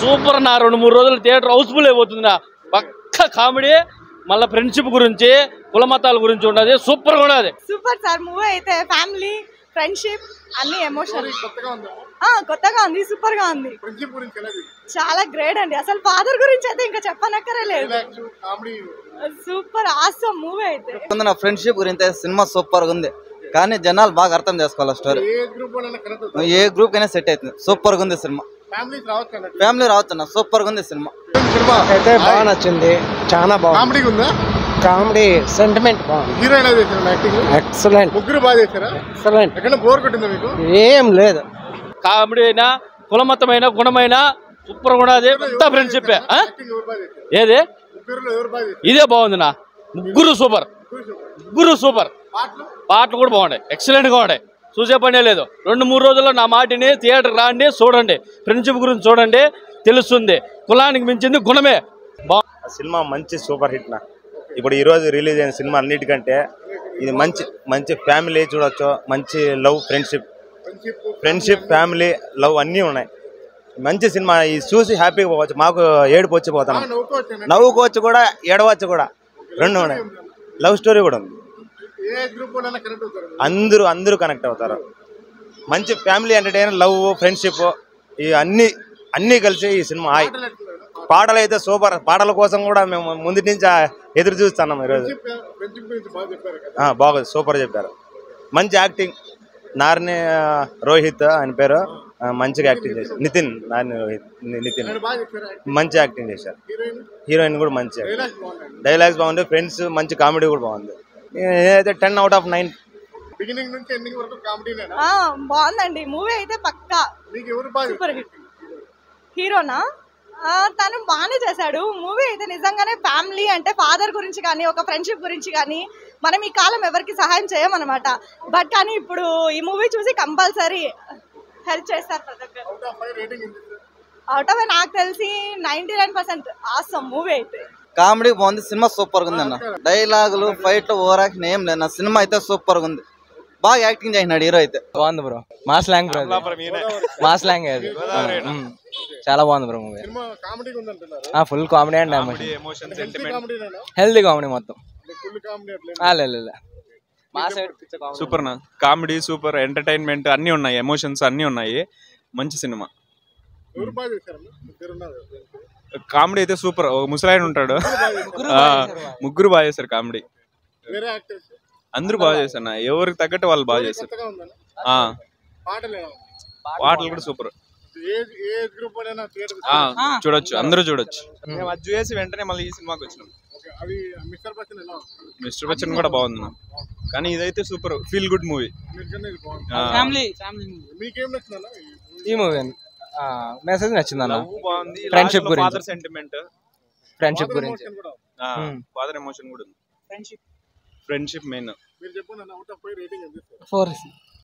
Super నా 2-3 రోజులు theatre Housefull అయిపోతుంది. పక్క కామెడీ, మళ్ళీ ఫ్రెండ్షిప్ గురించి, కుల మతాల గురించి ఉండదు. సూపర్ గా ఉన్నది. సూపర్ సార్ మూవీ అయితే. ఫ్యామిలీ, ఫ్రెండ్షిప్ అన్ని ఎమోషన్ కొత్తగా ఉంది. సూపర్ గా ఉంది. చాలా గ్రేట్ అండి. అసలు ఫాదర్ గురించి అయితే ఇంకా చెప్పనక్కరే లేదు. సూపర్ ఆసమ్ మూవీ అయితే. ఫ్రెండ్షిప్ గురించి సినిమా సూపర్ గా ఉంది. కానీ జనాలు బాగా అర్థం చేసుకోవాలి స్టోరీ. ఏ గ్రూప్ అయినా సెట్ అవుతుంది. సూపర్ గా ఉంది సినిమా. ఫ్యామిలీ రావచ్చు. సూపర్ గా ఉంది సినిమా. అయితే బాగా నచ్చింది. చాలా బాగుంది. కామెడీ సెంటిమెంట్ బాగుంది. ఎక్సలెంట్. ఏం లేదు. కామెడీ అయినా, కులమతమైన, గుణమైన సూపర్ కూడా. అది పెద్ద ఫ్రెండ్షిప్. ఏది ఇదే బాగుంది. ముగ్గురు సూపర్. పాటలు కూడా బాగున్నాయి. ఎక్సలెంట్ గా ఉన్నాయి. చూసే పనే లేదు. 2-3 రోజుల్లో నా మాటిని థియేటర్ రాండి, చూడండి. ఫ్రెండ్షిప్ గురించి చూడండి, తెలుస్తుంది. కులానికి మించింది గుణమే. సినిమా మంచి సూపర్ హిట్. ఇప్పుడు ఈరోజు రిలీజ్ అయిన సినిమా అన్నిటికంటే ఇది మంచి ఫ్యామిలీ చూడొచ్చు. మంచి లవ్, ఫ్రెండ్షిప్, ఫ్యామిలీ, లవ్ అన్నీ ఉన్నాయి. మంచి సినిమా. ఇది చూసి హ్యాపీగా పోవచ్చు. మాకు ఏడుపు వచ్చిపోతాను. నవ్వుకోవచ్చు కూడా, ఏడవచ్చు కూడా. రెండు ఉన్నాయి. లవ్ స్టోరీ కూడా ఉంది. అందరూ కనెక్ట్ అవుతారు. మంచి ఫ్యామిలీ ఎంటర్టైనర్, లవ్, ఫ్రెండ్షిప్ ఇవి అన్నీ కలిసి ఈ సినిమా. పాటలు అయితే సూపర్. పాటల కోసం కూడా మేము ముందు నుంచి ఎదురు చూస్తున్నాం. ఈరోజు బాగా సూపర్ చెప్పారు. మంచి యాక్టింగ్. నార్ని రోహిత్ ఆయన పేరు. మంచిగా యాక్టింగ్ చేశారు. నితిన్ మంచి యాక్టింగ్ చేశారు. హీరోయిన్ కూడా మంచి డైలాగ్స్ బాగుంది. ఫ్రెండ్స్ మంచి కామెడీ కూడా బాగుంది. నేనైతే 10/9. బాగుందండి మూవీ అయితే. పక్కా సూపర్ హిట్. హీరోనా తను బాగానే చేశాడు. మూవీ అయితే నిజంగానే ఫ్యామిలీ అంటే ఫాదర్ గురించి కానీ, ఒక ఫ్రెండ్షిప్ గురించి కానీ మనం ఈ కాలం ఎవరికి సహాయం చేయమన్నమాట. బట్ కానీ ఇప్పుడు ఈ మూవీ చూసి కంపల్సరీ హెల్ప్ చేస్తారు ప్రతి ఒక్కరు. అవుట్ ఆఫ్ నాకు తెలిసి 99% ఆసమ్ మూవీ అయితే. కామెడీ బాగుంది. సినిమా సూపర్ గా ఉంది అన్న. డైలాగులు, ఫైట్లు, ఓవర్ యాక్షన్ ఏం లేదు. సినిమా అయితే సూపర్ గా ఉంది. బాగా యాక్టింగ్ చేసినాడు హీరో అయితే. బాగుంది బ్రో. మాస్ లాంగ్ అది చాలా బాగుంది bro movie. Full comedy and healthy comedy మొత్తం. సూపర్ నా కామెడీ, సూపర్ ఎంటర్టైన్మెంట్ అన్ని ఉన్నాయి. ఎమోషన్స్ అన్ని ఉన్నాయి. మంచి సినిమా. కామెడీ అయితే సూపర్. ముసలాయన ఉంటాడు. ముగ్గురు బాగా చేశారు కామెడీ. అందరూ బాగా చేశారు. ఎవరికి తగ్గట్టు వాళ్ళు బాగా చేశారు. పాటలు కూడా సూపర్. చూడొచ్చు, అందరూ చూడొచ్చు. మేము అది చూసి వెంటనే మళ్ళీ ఈ సినిమాకి వచ్చినాం. మిస్టర్ బచ్చన్ కూడా బాగుంది. కానీ ఇదైతే సూపర్ ఫీల్ గుడ్ మూవీ. ఈ మూవీ మెసేజ్ నచ్చింది అన్న. బాగుంది. ఫ్రెండ్షిప్ గురించి, ఫాదర్ సెంటిమెంట్, ఫ్రెండ్షిప్ గురించి, ఫాదర్ ఎమోషన్ కూడా ఉంది. Friendship main. 4